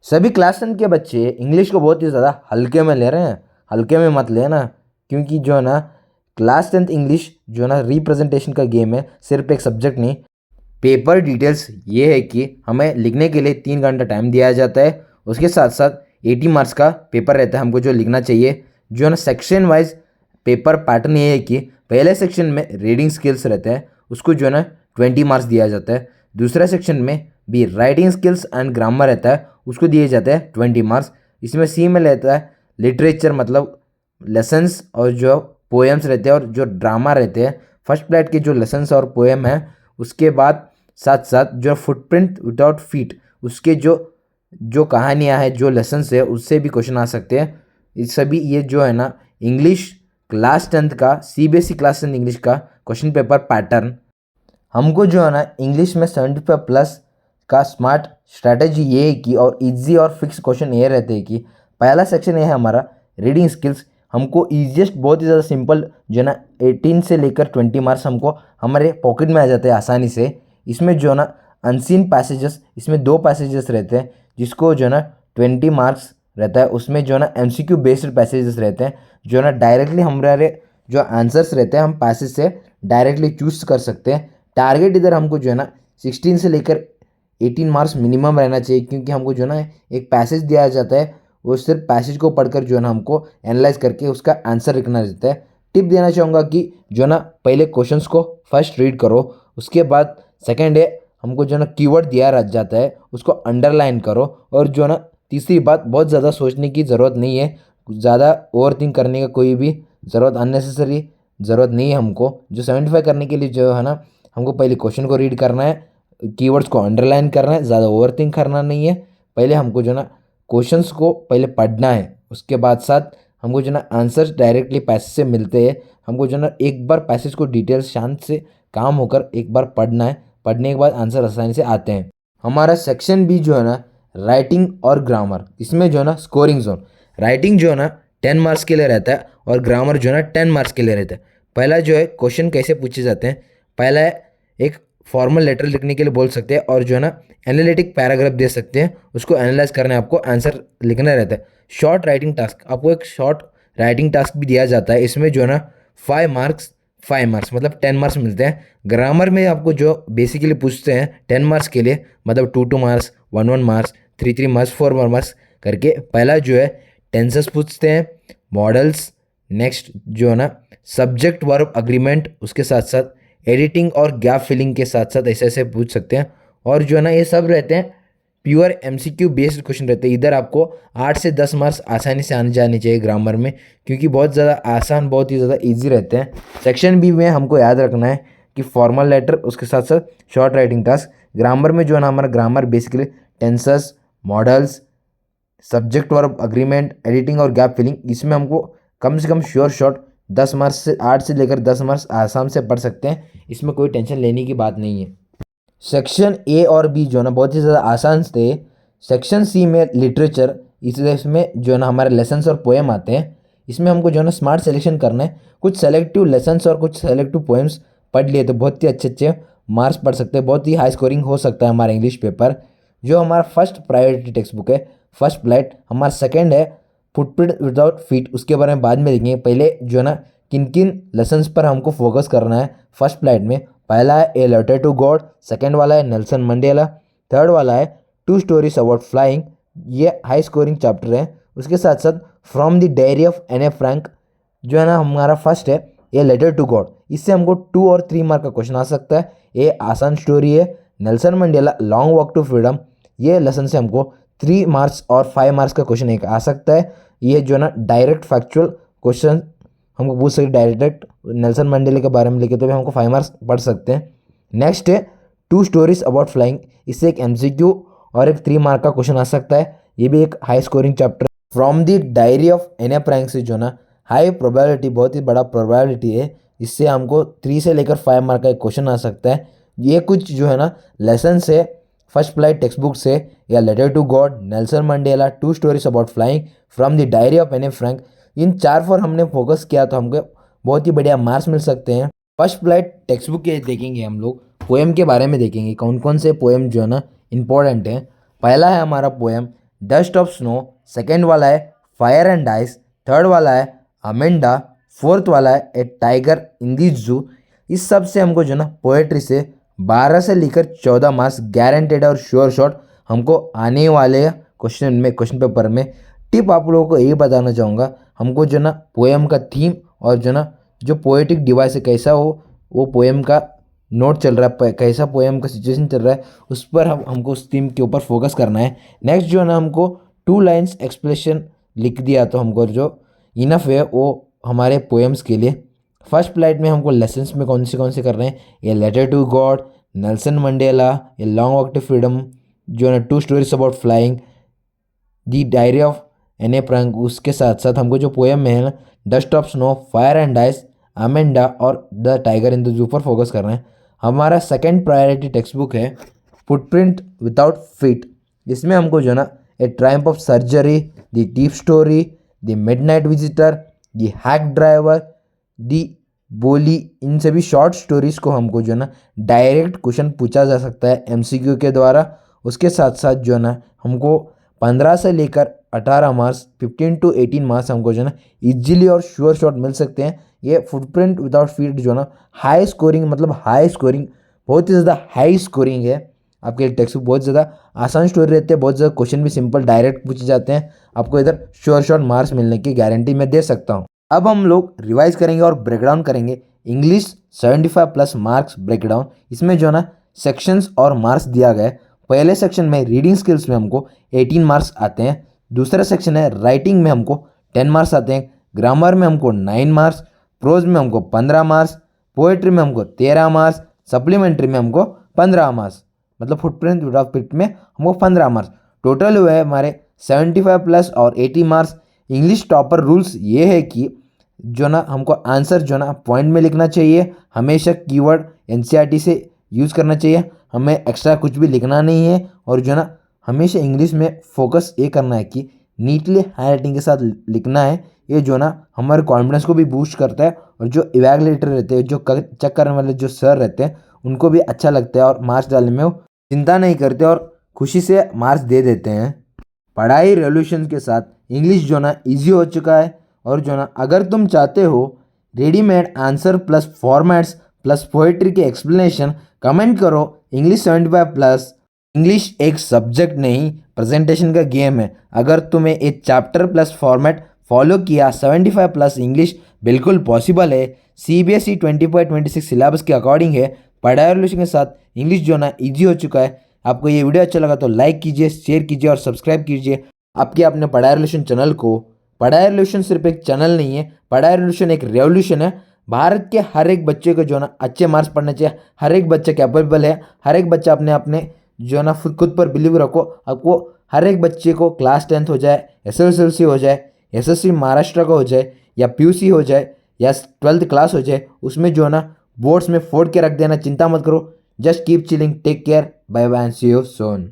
सभी क्लास 10 के बच्चे इंग्लिश को बहुत ही ज़्यादा हल्के में ले रहे हैं। हल्के में मत लेना, क्योंकि जो है ना क्लास 10 इंग्लिश जो है ना रिप्रेजेंटेशन का गेम है, सिर्फ एक सब्जेक्ट नहीं। पेपर डिटेल्स ये है कि हमें लिखने के लिए 3 घंटा टाइम दिया जाता है। उसके साथ साथ 80 मार्क्स का पेपर रहता है, हमको जो लिखना चाहिए। जो है ना सेक्शन वाइज पेपर पैटर्न ये है कि पहले सेक्शन में रीडिंग स्किल्स रहते हैं, उसको जो है ना 20 मार्क्स दिया जाता है। दूसरे सेक्शन में भी राइटिंग स्किल्स एंड ग्रामर रहता है, उसको दिए जाते हैं 20 मार्क्स। इसमें सी में रहता है लिटरेचर, मतलब लेसन्स और जो पोएम्स रहते हैं और जो ड्रामा रहते हैं। फर्स्ट प्लेट के जो लेसन्स और पोएम है, उसके बाद साथ साथ जो फुटप्रिंट विदाउट फीट, उसके जो जो कहानियाँ हैं, जो लेसन्स है, उससे भी क्वेश्चन आ सकते हैं। इस सभी ये जो है ना इंग्लिश क्लास 10 का सीबीएसई क्लास 10 इंग्लिश का क्वेश्चन पेपर पैटर्न। हमको जो है ना इंग्लिश में 75 प्लस का स्मार्ट स्ट्रैटेजी ये है कि और इजी और फिक्स क्वेश्चन ये रहते हैं कि पहला सेक्शन ये है हमारा रीडिंग स्किल्स। हमको ईजिएस्ट बहुत ही ज़्यादा सिंपल जो है ना 18 से लेकर 20 मार्क्स हमको हमारे पॉकेट में आ जाते हैं आसानी से। इसमें जो है ना अनसीन पैसेजेस, इसमें 2 पैसेजेस रहते हैं जिसको जो है ना 20 मार्क्स रहता है। उसमें जो है ना एमसीक्यू बेस्ड पैसेजेस रहते हैं, जो है ना डायरेक्टली हमारे जो आंसर्स रहते हैं हम पैसेज से डायरेक्टली चूज कर सकते हैं। टारगेट इधर हमको जो है ना 16 से लेकर 18 मार्क्स मिनिमम रहना चाहिए, क्योंकि हमको जो है ना एक पैसेज दिया जाता है, वो सिर्फ पैसेज को पढ़कर जो है ना हमको एनालाइज करके उसका आंसर लिखना रहता है। टिप देना चाहूँगा कि जो है ना पहले क्वेश्चंस को फर्स्ट रीड करो, उसके बाद सेकेंड है हमको जो है ना कीवर्ड दिया रह जाता है उसको अंडरलाइन करो। और जो है ना तीसरी बात, बहुत ज़्यादा सोचने की ज़रूरत नहीं है, ज़्यादा ओवर थिंक करने का कोई भी ज़रूरत, अननेसेसरी ज़रूरत नहीं है। हमको जो 75 करने के लिए जो है ना हमको पहले क्वेश्चन को रीड करना है, कीवर्ड्स को अंडरलाइन करना है, ज़्यादा ओवरथिंक करना नहीं है। पहले हमको जो ना क्वेश्चंस को पहले पढ़ना है, उसके बाद साथ हमको जो ना आंसर्स डायरेक्टली पैसेज से मिलते हैं। हमको जो ना एक बार पैसेज को डिटेल्स शांत से काम होकर एक बार पढ़ना है, पढ़ने के बाद आंसर आसानी से आते हैं। हमारा सेक्शन भी जो है ना राइटिंग और ग्रामर, इसमें जो है ना स्कोरिंग जोन, राइटिंग जो है ना 10 मार्क्स के लिए रहता है और ग्रामर जो है ना 10 मार्क्स के लिए रहता है। पहला जो है क्वेश्चन कैसे पूछे जाते हैं, पहला है एक फॉर्मल लेटर लिखने के लिए बोल सकते हैं और जो है ना एनालिटिक पैराग्राफ दे सकते हैं, उसको एनालाइज करना है, आपको आंसर लिखना रहता है। शॉर्ट राइटिंग टास्क, आपको एक शॉर्ट राइटिंग टास्क भी दिया जाता है, इसमें जो है ना 5 मार्क्स मतलब 10 मार्क्स मिलते हैं। ग्रामर में आपको जो बेसिकली पूछते हैं 10 मार्क्स के लिए, मतलब 2 मार्क्स, 1 मार्क्स, 3 मार्क्स, 4 मार्क्स करके। पहला जो है टेंसेस पूछते हैं, मॉडल्स, नेक्स्ट जो है ना सब्जेक्ट वर्ब अग्रीमेंट, उसके साथ साथ एडिटिंग और गैप फिलिंग के साथ साथ ऐसे ऐसे पूछ सकते हैं। और जो है ना ये सब रहते हैं प्योर एमसीक्यू बेस्ड क्वेश्चन रहते हैं। इधर आपको 8 से 10 मार्क्स आसानी से आने जाने चाहिए ग्रामर में, क्योंकि बहुत ज़्यादा आसान, बहुत ही ज़्यादा इजी रहते हैं। सेक्शन बी में हमको याद रखना है कि फॉर्मल लेटर, उसके साथ साथ शॉर्ट राइटिंग टास्क। ग्रामर में जो है ना हमारा grammar basically tenses, models, subject verb agreement, editing और गैप फिलिंग, इसमें हमको कम से कम श्योर शॉट 10 मार्क्स से 8 से लेकर 10 मार्क्स आसाम से पढ़ सकते हैं, इसमें कोई टेंशन लेने की बात नहीं है। सेक्शन ए और बी जो है ना बहुत ही ज़्यादा आसान थे। सेक्शन सी में लिटरेचर, इसमें जो है ना हमारे लेसन्स और पोएम आते हैं। इसमें हमको जो है ना स्मार्ट सिलेक्शन करना है, कुछ सेलेक्टिव लेसन्स और कुछ सेलेक्टिव पोएम्स पढ़ लिए तो बहुत ही अच्छे अच्छे मार्क्स पढ़ सकते हैं, बहुत ही हाई स्कोरिंग हो सकता है हमारा इंग्लिश पेपर। जो हमारा फर्स्ट प्रायोरिटी टेक्स्ट बुक है फर्स्ट प्लेट, हमारा सेकेंड है फुटप्रिंट विदाउट फीट, उसके बारे में बाद में देखेंगे। पहले जो है ना किन किन लेसन्स पर हमको फोकस करना है फर्स्ट प्लेट में। पहला है a letter to God, second वाला है नेल्सन मंडेला, थर्ड वाला है 2 स्टोरीज अबाउट फ्लाइंग, ये हाई स्कोरिंग चैप्टर है। उसके साथ साथ from the diary of N A Frank जो है ना हमारा फर्स्ट है ए लेटर टू गॉड, इससे हमको 2 और 3 मार्क का क्वेश्चन आ सकता है। ये आसान स्टोरी है। Nelson Mandela long walk to freedom, ये लेसन से हमको 3 मार्क्स और 5 मार्क्स का क्वेश्चन एक आ सकता है। ये जो है ना डायरेक्ट फैक्चुअल क्वेश्चन हमको पूछ सकते, डायरेक्ट नेल्सन मंडेला के बारे में लिखे तो भी हमको 5 मार्क्स पढ़ सकते हैं। नेक्स्ट है 2 स्टोरीज अबाउट फ्लाइंग, इससे एक एमसीक्यू और एक 3 मार्क का क्वेश्चन आ सकता है, ये भी एक high scoring chapter. From the diary of N A Frank से जो ना हाई प्रोबेबिलिटी, बहुत ही बड़ा प्रोबेबिलिटी है, इससे हमको 3 से लेकर 5 मार्क का एक क्वेश्चन आ सकता है। ये कुछ जो है ना लेसन से फर्स्ट फ्लाइट टेक्स्ट बुक से, या letter to God, Nelson Mandela, 2 stories about flying, from the diary of N A Frank, in 4 पर हमने फोकस किया तो हमको बहुत ही बढ़िया मार्क्स मिल सकते हैं। फर्स्ट फ्लाइट टेक्स्ट बुक के देखेंगे हम लोग, पोएम के बारे में देखेंगे कौन कौन से पोएम जो है ना इंपॉर्टेंट है। पहला है हमारा poem dust of snow, second वाला है फायर एंड आइस, थर्ड वाला है अमेंडा, फोर्थ वाला है ए टाइगर इन दी जू। इस सब से हमको जो ना पोएट्री से 12 से लेकर 14 मार्क्स गारंटेड और श्योर शॉट हमको आने वाले क्वेश्चन पेपर में। टिप आप लोगों को यही बताना चाहूँगा, हमको जो ना पोएम का थीम और जो ना जो पोएटिक डिवाइस है कैसा हो, वो पोएम का नोट चल रहा है, कैसा पोएम का सिचुएशन चल रहा है, उस पर हमको उस थीम के ऊपर फोकस करना है। नेक्स्ट जो है ना हमको 2 लाइन्स एक्सप्लेनेशन लिख दिया तो हमको जो इनफ है वो हमारे पोएम्स के लिए। फर्स्ट प्लाइट में हमको लेसन्स में कौन से कर रहे हैं, ये letter to God, Nelson Mandela, ये लॉन्ग वॉक टू फ्रीडम, जो है ना 2 stories about flying, the diary of Anne Frank. उसके साथ साथ हमको जो पोएम में है ना dust of snow, fire and ice, Amanda और the tiger in the zoo पर फोकस कर रहे हैं। हमारा सेकंड प्रायोरिटी टेक्स्ट बुक है फुटप्रिंट विदाउट फीट। इसमें हमको जो ना a triumph of surgery, the deep story, the midnight visitor, the hack driver, the Bholi, इन सभी शॉर्ट स्टोरीज को हमको जो ना डायरेक्ट क्वेश्चन पूछा जा सकता है एमसीक्यू के द्वारा। उसके साथ साथ जो ना हमको 15 से लेकर 18 मार्क्स, 15 to 18 मार्क्स हमको जो ना इजीली और श्योर शॉट मिल सकते हैं। ये फुटप्रिंट विदाउट फीट जो ना हाई स्कोरिंग, मतलब हाई स्कोरिंग, बहुत ही ज़्यादा हाई स्कोरिंग है आपके टेक्स्ट बुक। बहुत ज़्यादा आसान स्टोरी रहते हैं, बहुत ज़्यादा क्वेश्चन भी सिंपल डायरेक्ट पूछे जाते हैं। आपको इधर श्योर शॉट मार्क्स मिलने की गारंटी मैं दे सकता हूँ। अब हम लोग रिवाइज करेंगे और ब्रेकडाउन करेंगे इंग्लिश 75+ मार्क्स ब्रेकडाउन। इसमें जो ना सेक्शंस और मार्क्स दिया गया है। पहले सेक्शन में रीडिंग स्किल्स में हमको 18 मार्क्स आते हैं। दूसरा सेक्शन है राइटिंग में हमको 10 मार्क्स आते हैं। ग्रामर में हमको 9 मार्क्स, प्रोज में हमको 15 मार्क्स, पोएट्री में हमको 13 मार्क्स, सप्लीमेंट्री में हमको 15 मार्क्स, मतलब फुटप्रिंट विदाउट फीट में हमको 15 मार्क्स। टोटल हुए हमारे 75+ और 80 मार्क्स। इंग्लिश टॉपर रूल्स ये है कि जो ना हमको आंसर जो ना पॉइंट में लिखना चाहिए, हमेशा कीवर्ड एनसीईआरटी से यूज़ करना चाहिए, हमें एक्स्ट्रा कुछ भी लिखना नहीं है। और जो ना हमेशा इंग्लिश में फोकस ये करना है कि नीटली हैंडराइटिंग के साथ लिखना है। ये जो ना हमारे कॉन्फिडेंस को भी बूस्ट करता है और जो इवैल्यूएटर रहते हैं, जो चेक करने वाले जो सर रहते हैं, उनको भी अच्छा लगता है और मार्क्स डालने में वो चिंता नहीं करते और खुशी से मार्क्स दे देते हैं। पढ़ाई रेवोल्यूशन के साथ इंग्लिश जो ना ईजी हो चुका है। और जो ना अगर तुम चाहते हो readymade answer plus formats plus poetry के एक्सप्लेनेशन, कमेंट करो इंग्लिश 75+। इंग्लिश एक सब्जेक्ट नहीं, प्रेजेंटेशन का गेम है। अगर तुम्हें एक चैप्टर प्लस फॉर्मेट फॉलो किया 75+ इंग्लिश बिल्कुल पॉसिबल है। CBSE 2026 सिलेबस के अकॉर्डिंग है। पढ़ाई रेवोल्यूशन के साथ इंग्लिश जो ना ईजी हो चुका है। आपको ये वीडियो अच्छा लगा तो लाइक कीजिए, शेयर कीजिए और सब्सक्राइब कीजिए आपके अपने पढ़ाई रेवोल्यूशन चैनल को। पढ़ाई रेवोल्यूशन सिर्फ एक चैनल नहीं है, पढ़ाई रेवोल्यूशन एक रेवोल्यूशन है। भारत के हर एक बच्चे को जो ना अच्छे मार्क्स पढ़ने चाहिए। हर एक बच्चा कैपेबल है, हर एक बच्चा अपने अपने जो ना खुद पर बिलीव रखो। आपको हर एक बच्चे को क्लास 10th हो जाए, SSLC हो जाए, SSC महाराष्ट्र का हो जाए या PUC हो जाए या 12th क्लास हो जाए, उसमें जो ना बोर्ड्स में फोड़ के रख देना, चिंता मत करो। Just keep chilling, take care, bye bye and see you soon.